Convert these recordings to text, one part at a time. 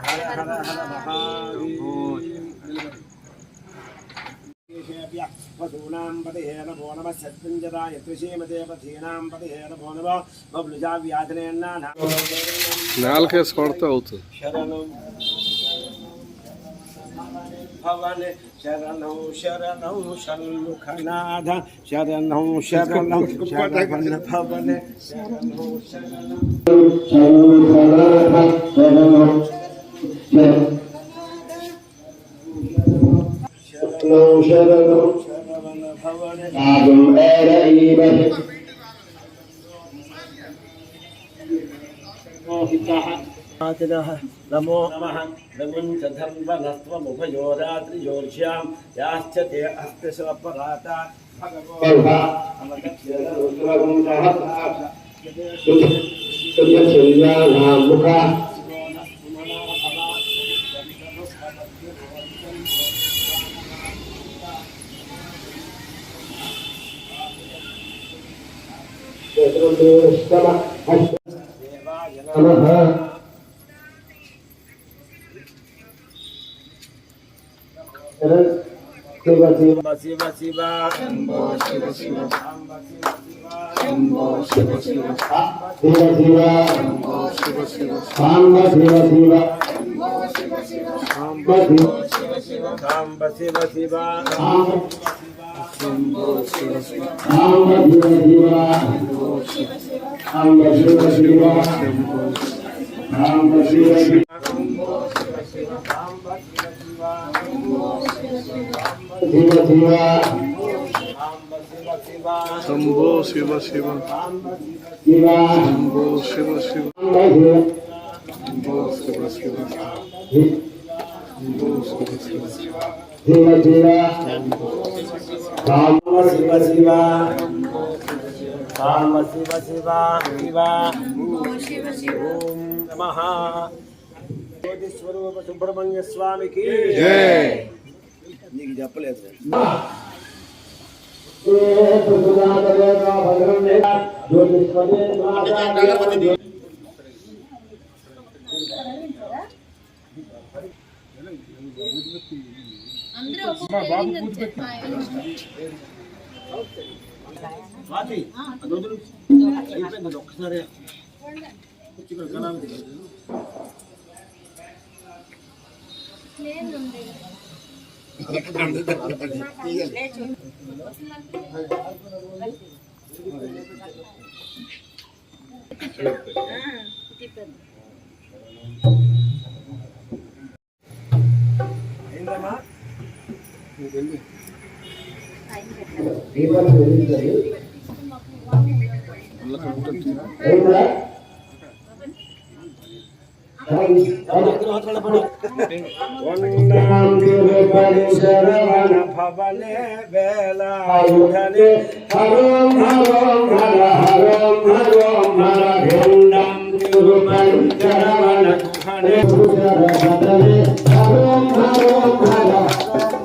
हर हर हर महादेव वसूनां पतिहे नमो नमः सत्पञ्चराय त्रिशेमते पथीनां पतिहे नमो नमः बबलुजा व्याधनेन्ना नालके सोडता అవుతుంది शरणं भवन शरणं शरणं षण्मुखनाथ शरणं शरणं शरण भवन शरणं शरणं नमो नमः नमुञ्च धर्मनस्त्वमुभयोरात्रियोर्ष्यां याश्च ते हस्तशवपराता शिव शिव शिव शिव शंभो शिव शिव शंभो शिव शिव शिव शिव शंभो शिव शिव सांब शिव शिव शंभो शिव शिव सांब शिव शिव सांब शिव शिव शंभो शिव शिव सांब शिव शिव शंभो शिव शिव सांब शिव शिव सांब शिव शिव शंभो शिव शिव सांब शिव शिव शिव शिव शंभो शिव शिव शंभो शिव शिव शंभो शिव शिव शंभो शिव शिव शिव शिव सांब शिव शिव सांब शिव शिव शिव ओम नमः स्वरूप सुब्रह्मण्य स्वामी की जय నీకు చెప్పలేదు అయిపోయింది ఒక్కసారి शरवण भवने वेलायुधने हरों हरों हर हरों हरों हर भिन्नं तिरुपति शरवण हरे शरवणे हरों हरों हर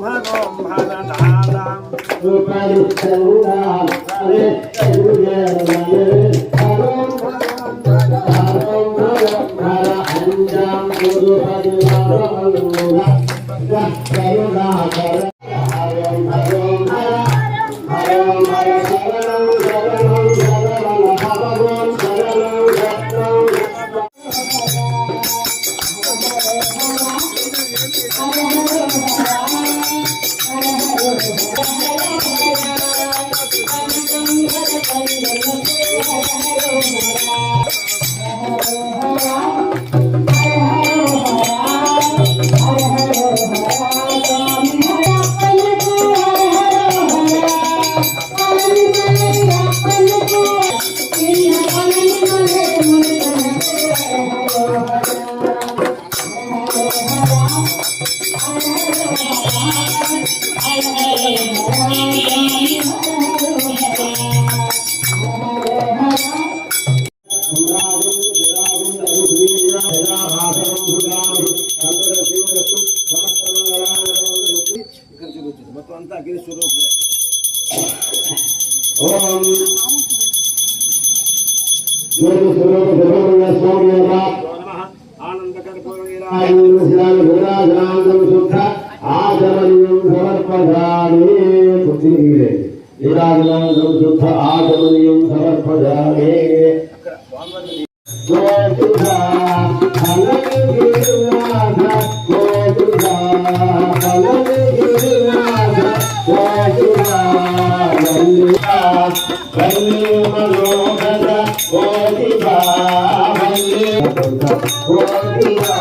हरों हर नादं तिरुपति शरवण हरे शरवणे हरों हरों हर हरों हर अंजं तिरुपति మొత్తం అంతా గిరి స్వరూపం. ఓం జ్యోతి స్వరూప సుబ్రహ్మణ్య స్వామి విరాజనాందం శుద్ధ ఆచమనీయం సమర్పయామి. విరాజనాందం శుద్ధ ఆచమనీయం సమర్పయామి. గోసుధా ఫలగిరినాథ గోసుధా ఫలగిరినాథ గోసుధా వల్లికా వల్లి మనోహర గోసుధా వల్లి గోసుధా